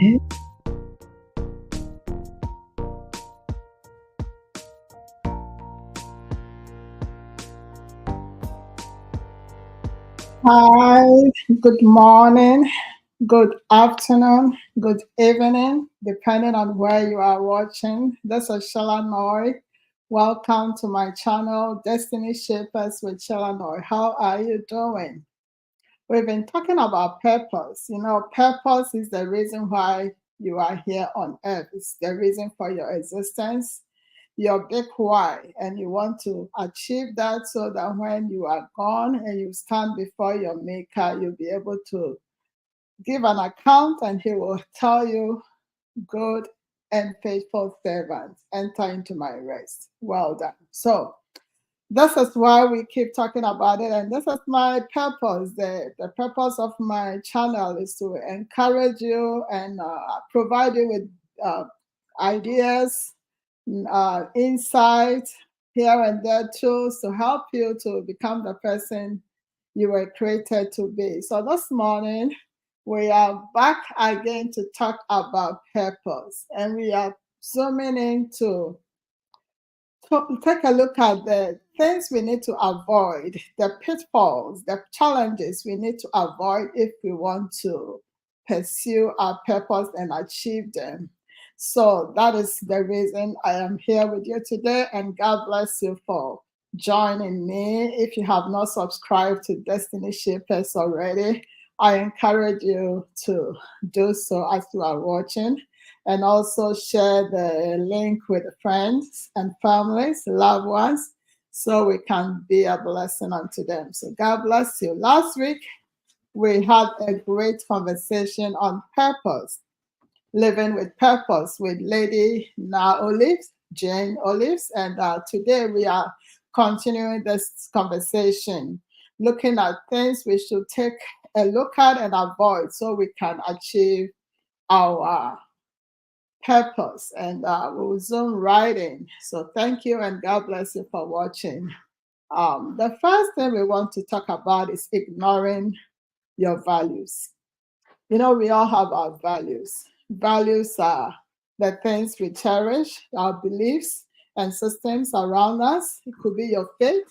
Hi, good morning, good afternoon, good evening, depending on where you are watching. This is Shalanoy. Welcome to my channel, Destiny Shapers with Shalanoy. How are you doing? We've been talking about purpose. You know, purpose is the reason why you are here on earth. It's the reason for your existence, your big why, and you want to achieve that so that when you are gone and you stand before your maker, you'll be able to give an account and he will tell you, good and faithful servant, enter into my rest. Well done. So this is why we keep talking about it, and this is my purpose. The purpose of my channel is to encourage you and provide you with ideas, insight here and there, tools to help you to become the person you were created to be. So this morning, we are back again to talk about purpose, and we are zooming into take a look at the things we need to avoid, the pitfalls, the challenges we need to avoid if we want to pursue our purpose and achieve them. So that is the reason I am here with you today, and God bless you for joining me. If you have not subscribed to Destiny Shapers already, I encourage you to do so as you are watching, and also share the link with friends and families, loved ones, so we can be a blessing unto them. So God bless you. Last week, we had a great conversation on purpose, living with purpose with Lady Olives, Jane Olives, and today we are continuing this conversation, looking at things we should take a look at and avoid so we can achieve our purpose, and we'll zoom right in. So thank you and God bless you for watching. The first thing we want to talk about is ignoring your values. You know, we all have our values. Values are the things we cherish, our beliefs and systems around us. It could be your faith.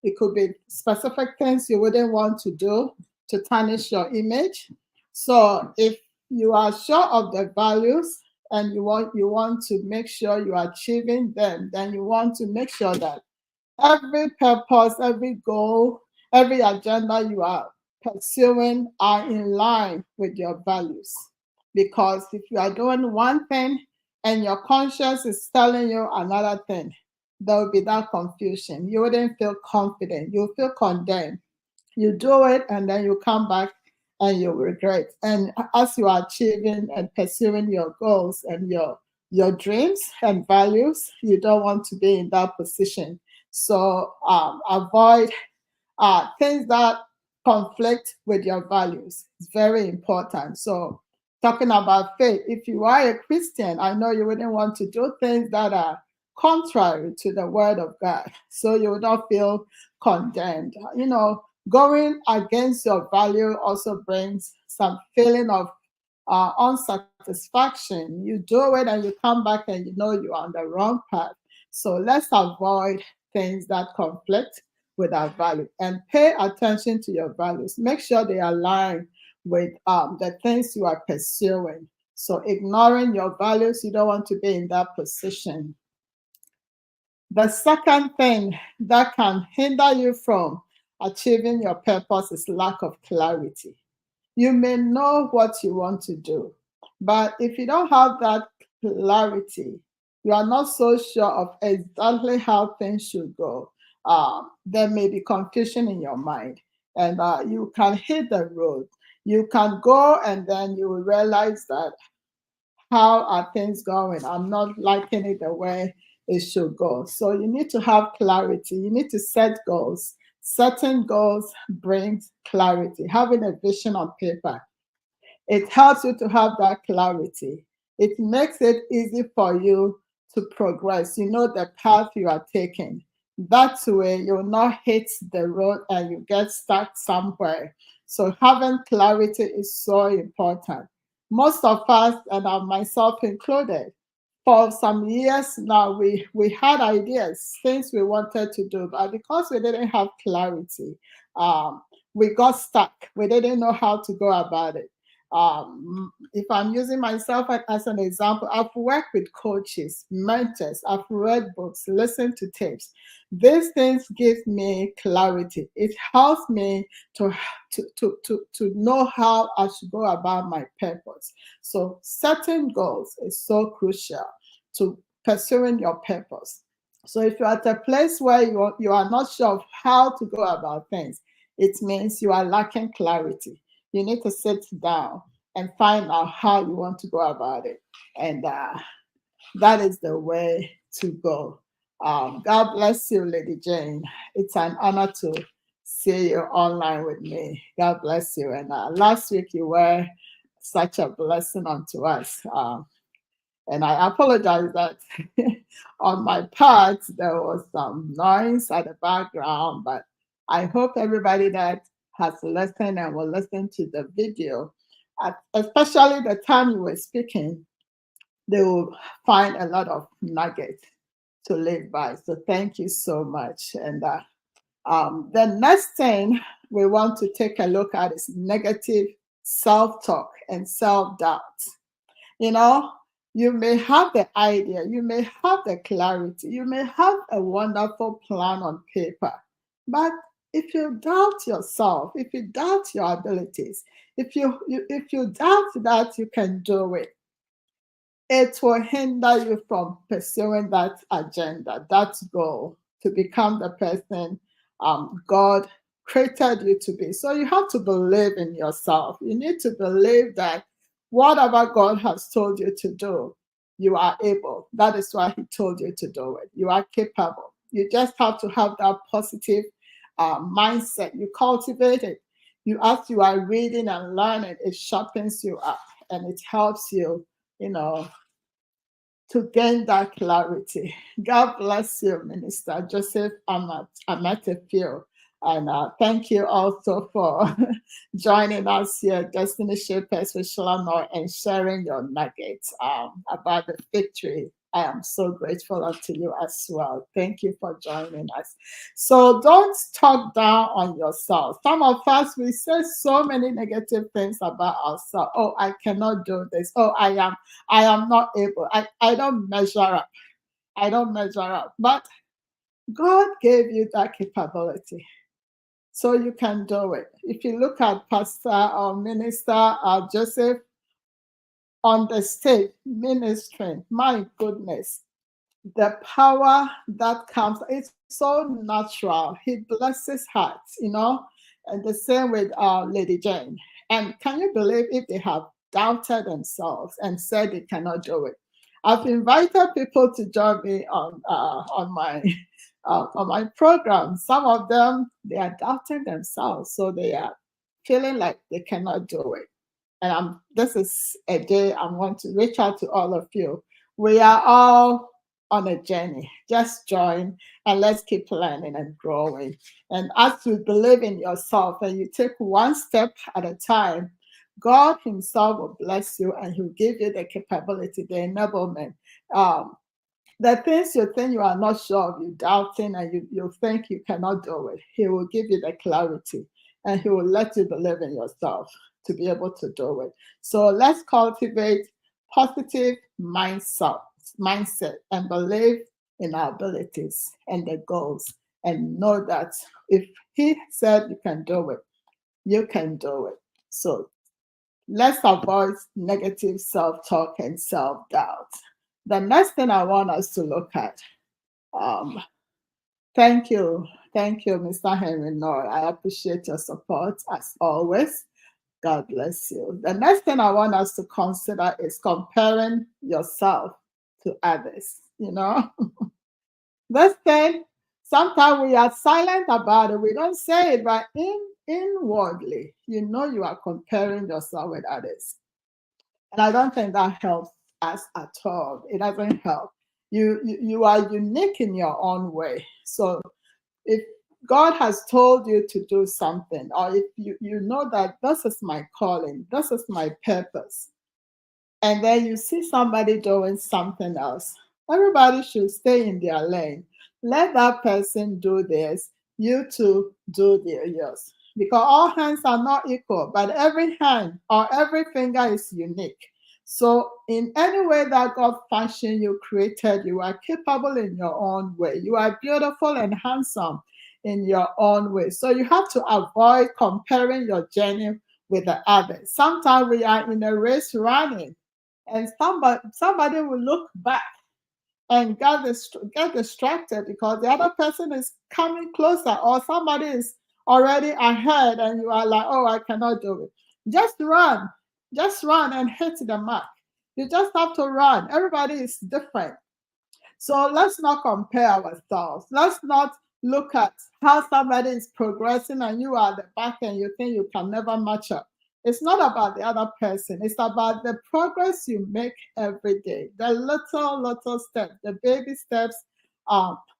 It could be specific things you wouldn't want to do to tarnish your image. So if you are sure of the values and you want to make sure you are achieving them, then you want to make sure that every purpose, every goal, every agenda you are pursuing are in line with your values. Because if you are doing one thing and your conscience is telling you another thing, there will be that confusion. You wouldn't feel confident. You'll feel condemned. You do it and then you come back and you regret. And as you are achieving and pursuing your goals and your dreams and values, you don't want to be in that position. So avoid things that conflict with your values. It's very important. So talking about faith, if you are a Christian, I know you wouldn't want to do things that are contrary to the word of God. So you would not feel condemned. You know, going against your value also brings some feeling of unsatisfaction. You do it and you come back and you know you're on the wrong path. So let's avoid things that conflict with our value and pay attention to your values. Make sure they align with the things you are pursuing. So ignoring your values, you don't want to be in that position. The second thing that can hinder you from achieving your purpose is lack of clarity. You may know what you want to do, but if you don't have that clarity, you are not so sure of exactly how things should go. There may be confusion in your mind, and you can hit the road. You can go, and then you will realize that how are things going? I'm not liking it the way it should go. So you need to have clarity. You need to set goals. Setting goals brings clarity. Having a vision on paper, it helps you to have that clarity. It makes it easy for you to progress. You know the path you are taking. That way, you'll not hit the road and you get stuck somewhere. So having clarity is so important. Most of us, and myself included, for some years now, we had ideas, things we wanted to do, but because we didn't have clarity, um, we got stuck. We didn't know how to go about it. If I'm using myself as an example, I've worked with coaches, mentors, I've read books, listened to tapes. These things give me clarity. It helps me to, to know how I should go about my purpose. So setting goals is so crucial to pursuing your purpose. So if you're at a place where you are not sure of how to go about things, it means you are lacking clarity. You need to sit down and find out how you want to go about it. And that is the way to go. God bless you, Lady Jane. It's an honor to see you online with me. God bless you. And last week you were such a blessing unto us. And I apologize that on my part there was some noise at the background, but I hope everybody that has listened and will listen to the video, especially the time you were speaking, they will find a lot of nuggets to live by. So thank you so much. And the next thing we want to take a look at is negative self-talk and self-doubt. You know, you may have the idea, you may have the clarity, you may have a wonderful plan on paper, but if you doubt yourself, if you doubt your abilities, if you doubt that you can do it, it will hinder you from pursuing that agenda, that goal to become the person God created you to be. So you have to believe in yourself. You need to believe that whatever God has told you to do, you are able. That is why He told you to do it. You are capable. You just have to have that positive mindset. You cultivate it. As you are reading and learning, it sharpens you up and it helps you, you know, to gain that clarity. God bless you, Minister Joseph Amatefio. And thank you also for joining us here, Destiny Shapers with Shalom, and sharing your nuggets about the victory. I am so grateful unto you as well. Thank you for joining us. So don't talk down on yourself. Some of us, we say so many negative things about ourselves. Oh, I cannot do this. Oh, I am not able. I don't measure up. I don't measure up. But God gave you that capability, so you can do it. If you look at Pastor or Minister Joseph on the stage ministering, my goodness, the power that comes, it's so natural. He blesses hearts, you know, and the same with Lady Jane. And can you believe if they have doubted themselves and said they cannot do it? I've invited people to join me on my program. Some of them, they are doubting themselves, so they are feeling like they cannot do it. And this is a day I want to reach out to all of you. We are all on a journey. Just join and let's keep learning and growing. And as you believe in yourself and you take one step at a time, God Himself will bless you and He'll give you the capability, the enablement. The things you think you are not sure of, you doubting, and you think you cannot do it, He will give you the clarity and He will let you believe in yourself to be able to do it. So let's cultivate positive mindset and believe in our abilities and the goals, and know that if He said you can do it, you can do it. So let's avoid negative self-talk and self-doubt. The next thing I want us to look at, thank you, Mr. Henry Noor. I appreciate your support as always. God bless you. The next thing I want us to consider is comparing yourself to others. You know, this thing, sometimes we are silent about it. We don't say it, but inwardly, you know, you are comparing yourself with others. And I don't think that helps us at all. It doesn't help. You are unique in your own way. So if God has told you to do something, or if you know that this is my calling, this is my purpose, and then you see somebody doing something else. Everybody should stay in their lane. Let that person do this, you two do yours. Because all hands are not equal, but every hand or every finger is unique. So, in any way that God fashioned you, created you, are capable in your own way. You are beautiful and handsome in your own way. So, you have to avoid comparing your journey with the others. Sometimes we are in a race running, and somebody will look back and get distracted because the other person is coming closer, or somebody is already ahead and you are like, oh, I cannot do it. Just run and hit the mark. You just have to run. Everybody is different. So let's not compare ourselves. Let's not look at how somebody is progressing and you are at the back and you think you can never match up. It's not about the other person. It's about the progress you make every day, the little steps, the baby steps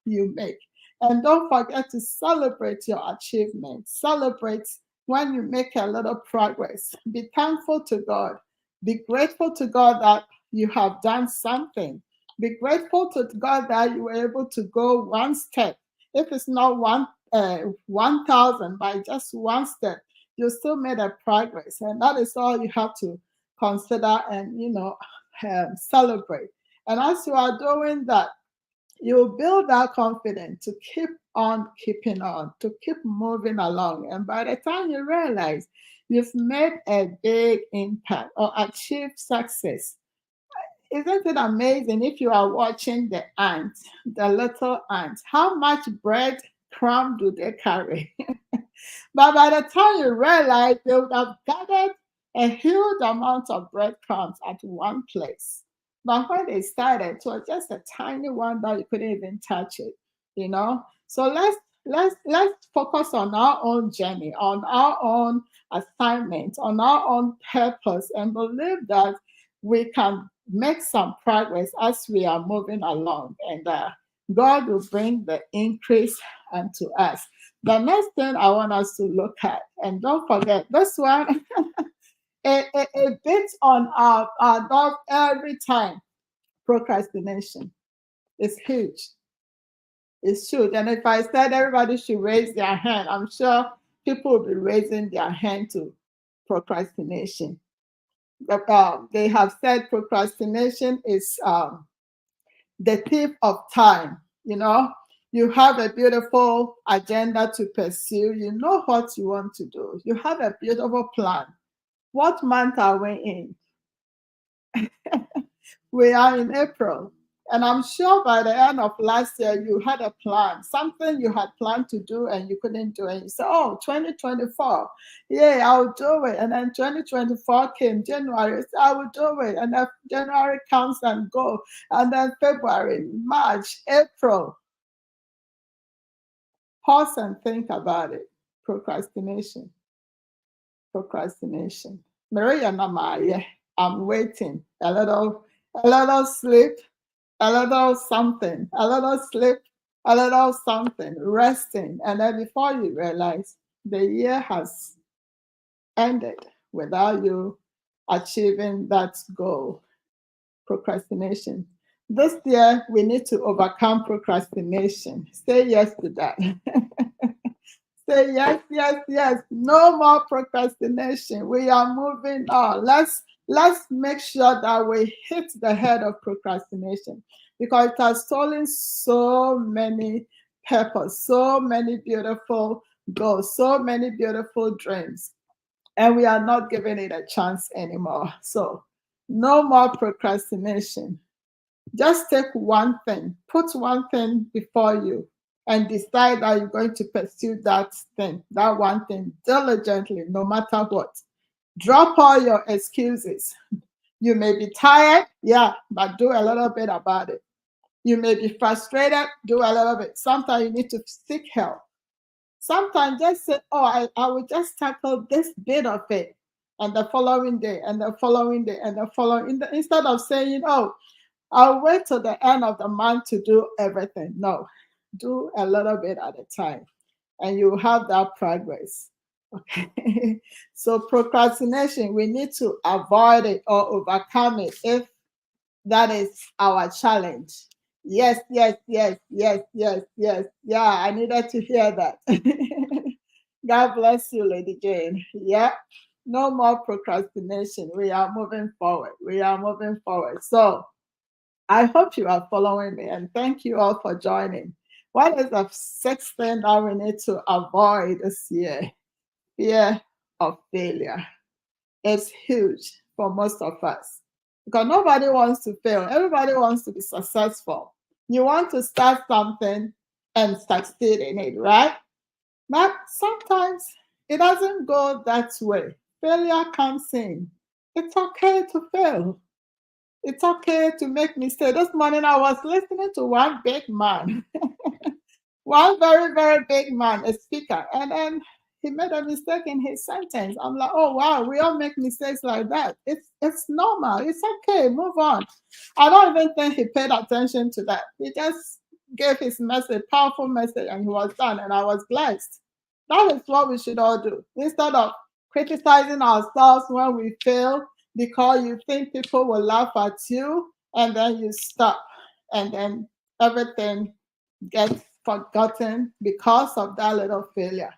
you make. And don't forget to celebrate your achievements. Celebrate when you make a little progress. Be thankful to God. Be grateful to God that you have done something. Be grateful to God that you were able to go one step. If it's not 1,000 by just one step, you still made a progress, and that is all you have to consider and celebrate. And as you are doing that, you build that confidence to keep on keeping on, to keep moving along. And by the time you realize you've made a big impact or achieved success, isn't it amazing if you are watching the ants, the little ants, how much bread crumb do they carry? But by the time you realize they would have gathered a huge amount of breadcrumbs at one place. But when they started, it was just a tiny one that you couldn't even touch it, you know? So let's focus on our own journey, on our own assignment, on our own purpose, and believe that we can make some progress as we are moving along. And God will bring the increase unto us. The next thing I want us to look at, and don't forget this one, it beats on our dog every time. Procrastination is huge. It's huge. And if I said everybody should raise their hand, I'm sure people will be raising their hand to procrastination. They have said procrastination is the thief of time. You know, you have a beautiful agenda to pursue. You know what you want to do. You have a beautiful plan. What month are we in? We are in April. And I'm sure by the end of last year, you had a plan, something you had planned to do and you couldn't do it. And you said, oh, 2024, yeah, I'll do it. And then 2024 came, January, so I will do it. And then January comes and go. And then February, March, April. Pause and think about it. Procrastination. Procrastination. Maria Namaya, I'm waiting. A little sleep, a little something, a little sleep, a little something, resting. And then before you realize, the year has ended without you achieving that goal. Procrastination. This year, we need to overcome procrastination. Say yes to that. Say yes, yes, yes. No more procrastination. We are moving on. Let's make sure that we hit the head of procrastination because it has stolen so many purpose, so many beautiful goals, so many beautiful dreams, and we are not giving it a chance anymore. So, no more procrastination. Just take one thing, put one thing before you, and decide that you're going to pursue that thing, that one thing diligently, no matter what. Drop all your excuses. You may be tired, yeah, but do a little bit about it. You may be frustrated, do a little bit. Sometimes you need to seek help. Sometimes just say, oh, I will just tackle this bit of it. And the following day, and the following day, and the following, instead of saying, oh, I'll wait till the end of the month to do everything. No, do a little bit at a time, and you have that progress. Okay. So procrastination, we need to avoid it or overcome it if that is our challenge. Yes, yes, yes, yes, yes, yes. Yeah, I needed to hear that. God bless you, Lady Jane. Yeah, no more procrastination. We are moving forward. We are moving forward. So I hope you are following me and thank you all for joining. What is the sixth thing that we need to avoid this year? Fear of failure. It's huge for most of us because nobody wants to fail. Everybody wants to be successful. You want to start something and succeed in it, right? But sometimes it doesn't go that way. Failure comes in. It's okay to fail. It's okay to make mistakes. This morning I was listening to one big man, one very, very big man, a speaker, and then he made a mistake in his sentence. I'm like, oh wow, we all make mistakes like that. It's normal. It's okay. Move on. I don't even think he paid attention to that. He just gave his message, powerful message, and he was done. And I was blessed. That is what we should all do. Instead of criticizing ourselves when we fail because you think people will laugh at you, and then you stop, and then everything gets forgotten because of that little failure.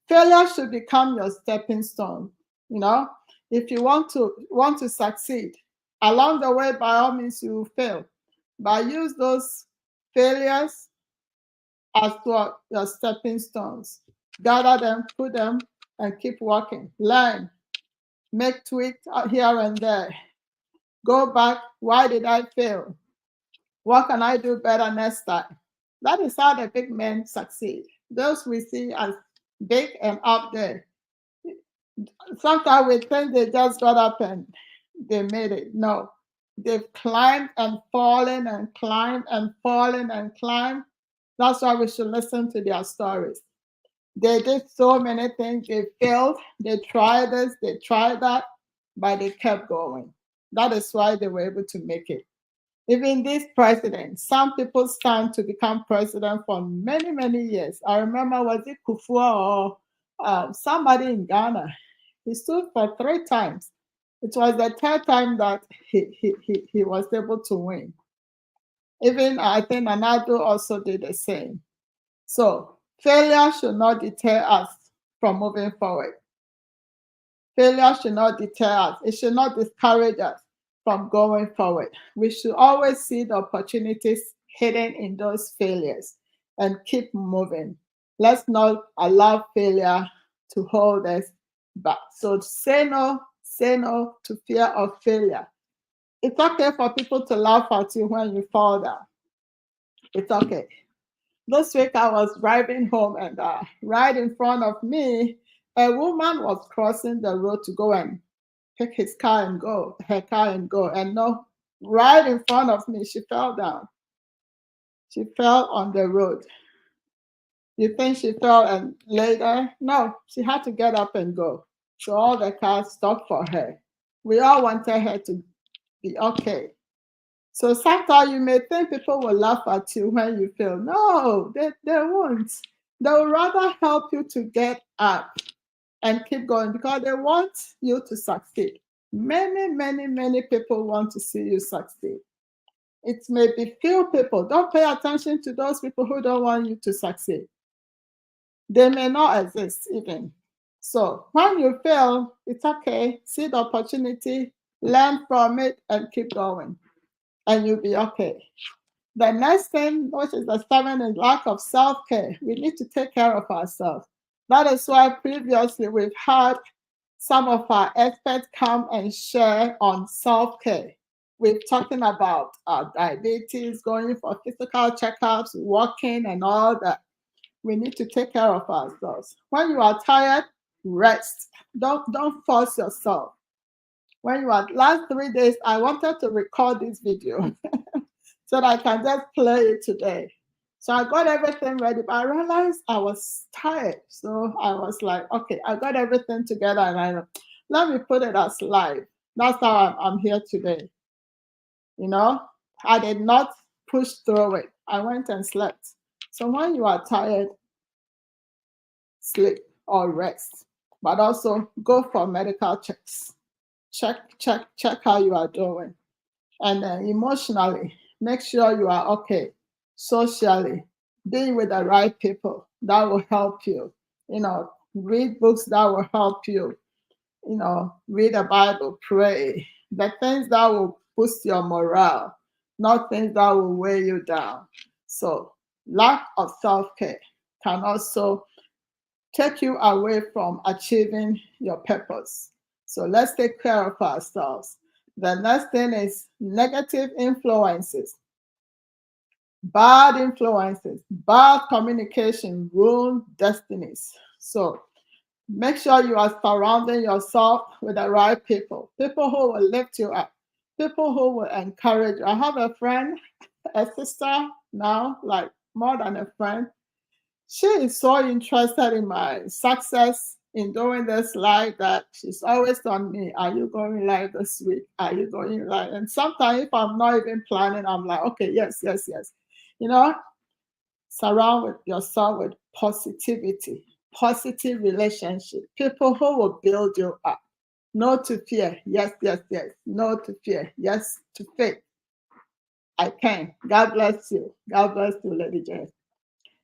Failure should become your stepping stone. You know, if you want to succeed, along the way, by all means, you will fail. But use those failures as your stepping stones. Gather them, put them, and keep working. Learn, make tweaks here and there. Go back. Why did I fail? What can I do better next time? That is how the big men succeed. Those we see as big and up there. Sometimes we think they just got up and they made it. No, they've climbed and fallen and climbed and fallen and climbed. That's why we should listen to their stories. They did so many things. They failed. They tried this, they tried that, but they kept going. That is why they were able to make it. Even this president, some people stand to become president for many, many years. I remember, was it Kufua or somebody in Ghana? He stood for 3 times. It was the third time that he was able to win. Even I think Anado also did the same. So failure should not deter us from moving forward. Failure should not deter us. It should not discourage us from going forward. We should always see the opportunities hidden in those failures and keep moving. Let's not allow failure to hold us back. So say no to fear of failure. It's okay for people to laugh at you when you fall down. It's okay. This week I was driving home and right in front of me, a woman was crossing the road to go and pick her car and go. And no, right in front of me, she fell down. She fell on the road. You think she fell and lay there? No, she had to get up and go. So all the cars stopped for her. We all wanted her to be okay. So sometimes you may think people will laugh at you when you fail. No, they won't. They will rather help you to get up and keep going because they want you to succeed. Many, many, many people want to see you succeed. It may be few people. Don't pay attention to those people who don't want you to succeed. They may not exist even. So when you fail, it's okay. See the opportunity, learn from it, and keep going. And you'll be okay. The next thing, which is the seventh, is lack of self-care. We need to take care of ourselves. That is why previously we've had some of our experts come and share on self-care. We're talking about diabetes, going for physical checkups, walking, and all that. We need to take care of ourselves. When you are tired, rest. Don't force yourself. When you are last 3 days, I wanted to record this video so that I can just play it today. So I got everything ready, but I realized I was tired. So I was like, okay, I got everything together and let me put it as live. That's how I'm here today. You know, I did not push through it. I went and slept. So when you are tired, sleep or rest. but also go for medical checks. Check how you are doing. And then emotionally, make sure you are okay. Socially, be with the right people that will help you. Read books that will help you. Read the Bible, pray. The things that will boost your morale, not things that will weigh you down. So, lack of self care can also take you away from achieving your purpose. So, let's take care of ourselves. The next thing is negative influences. Bad influences, bad communication ruin destinies. So, make sure you are surrounding yourself with the right people, people who will lift you up, people who will encourage you. I have a friend, a sister now, like more than a friend. She is so interested in my success in doing this live that she's always on me. Are you going live this week? Are you going live? And sometimes if I'm not even planning, I'm like, okay, yes, yes, yes. You know, surround yourself with positivity, positive relationship, people who will build you up. No to fear. Yes, yes, yes. No to fear. Yes to faith. I can. God bless you. God bless you, Lady Jane.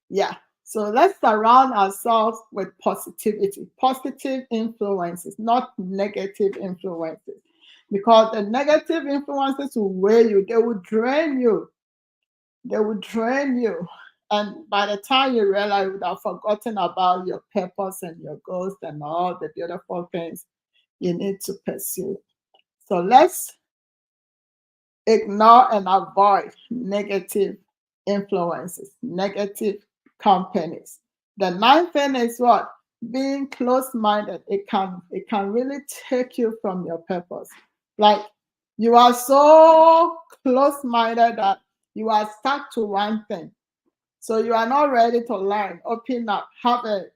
Yeah. So let's surround ourselves with positivity, positive influences, not negative influences. Because the negative influences will weigh you, they will drain you. They will drain you. And by the time you realize you would have forgotten about your purpose and your goals and all the beautiful things you need to pursue. So let's ignore and avoid negative influences, negative companies. The ninth thing is what? Being close-minded. It can really take you from your purpose. Like you are so close-minded that you are stuck to one thing. So you are not ready to learn, open up, have an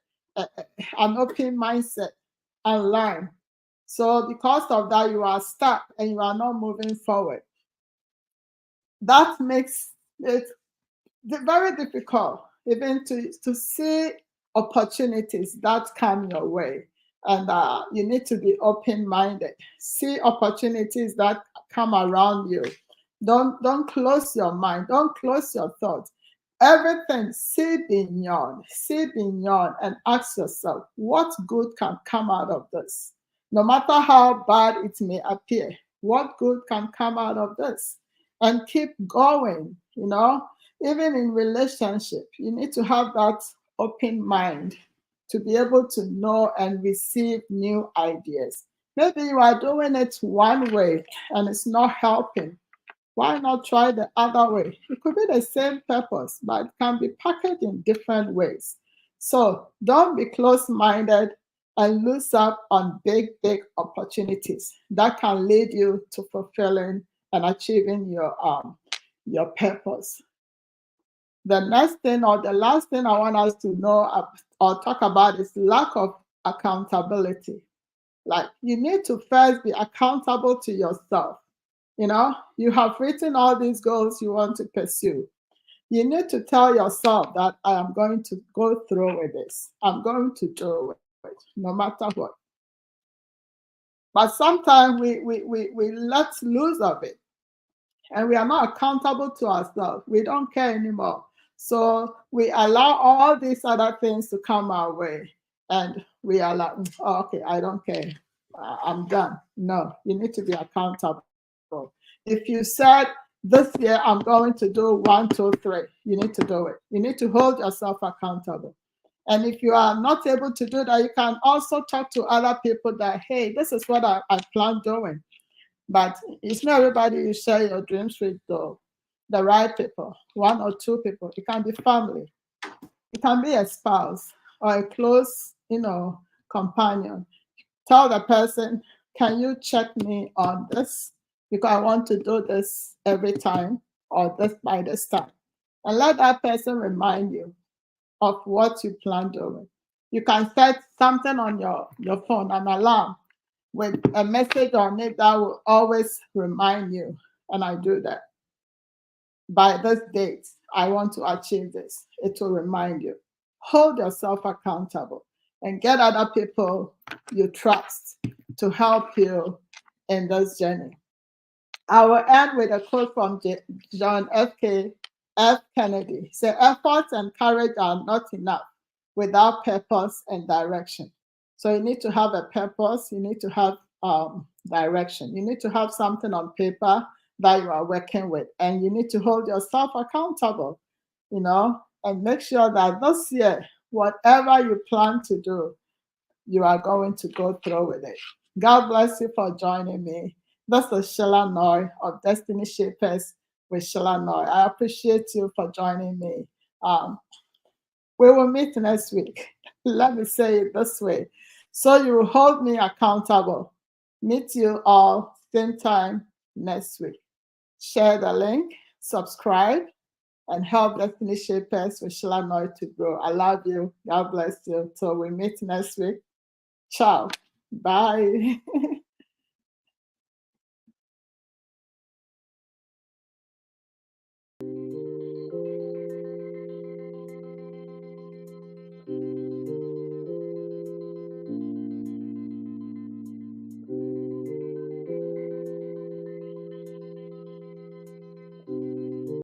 open mindset and learn. So because of that, you are stuck and you are not moving forward. That makes it very difficult even to see opportunities that come your way. And you need to be open-minded. See opportunities that come around you. Don't close your mind. Don't close your thoughts. Everything, see beyond, and ask yourself, what good can come out of this? No matter how bad it may appear, what good can come out of this? And keep going, even in relationship, you need to have that open mind to be able to know and receive new ideas. Maybe you are doing it one way and it's not helping. Why not try the other way? It could be the same purpose, but it can be packaged in different ways. So don't be close-minded and lose out on big opportunities that can lead you to fulfilling and achieving your purpose. The next thing or the last thing I want us to know or talk about is lack of accountability. Like you need to first be accountable to yourself. You have written all these goals you want to pursue. You need to tell yourself that I am going to go through with this. I'm going to do it no matter what. But sometimes we let loose of it and we are not accountable to ourselves. We don't care anymore. So we allow all these other things to come our way and we are like, oh, okay, I don't care. I'm done. No, you need to be accountable. If you said this year I'm going to do 1, 2, 3, you need to do it. You need to hold yourself accountable. And if you are not able to do that, you can also talk to other people that, hey, this is what I plan doing. But it's not everybody you share your dreams with, though. The right people, 1 or 2 people. It can be family. It can be a spouse or a close, companion. Tell the person, can you check me on this? Because I want to do this every time or this by this time. And let that person remind you of what you plan doing. You can set something on your phone, an alarm with a message on it that will always remind you. And I do that. By this date, I want to achieve this. It will remind you. Hold yourself accountable. and get other people you trust to help you in this journey. I will end with a quote from John F. Kennedy. He said, efforts and courage are not enough without purpose and direction. So you need to have a purpose, you need to have direction, you need to have something on paper that you are working with, and you need to hold yourself accountable, and make sure that this year, whatever you plan to do, you are going to go through with it. God bless you for joining me. This is Sheila Noy of Destiny Shapers with Sheila Noy. I appreciate you for joining me. We will meet next week. Let me say it this way. So you will hold me accountable. Meet you all same time next week. Share the link, subscribe, and help Destiny Shapers with Sheila Noy to grow. I love you. God bless you. Till we meet next week. Ciao. Bye.